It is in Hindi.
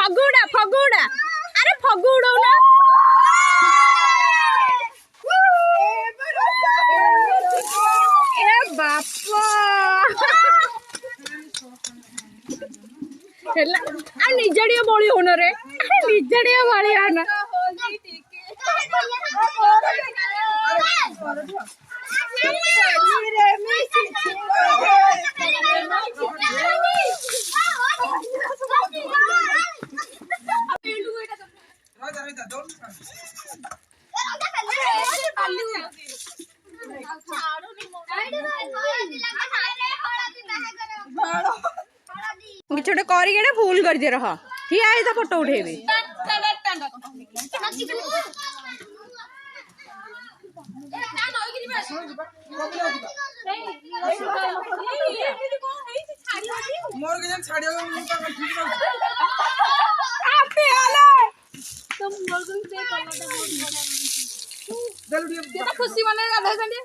फगुड़ा फगुड़ा अरे फगुड़ा ना ए बापा निजड़िया बड़ी होना रे निजड़िया बड़ी होना छोटे कर फूल कर दे रहा ठीक है तो फोटो उठेबे खुशी मना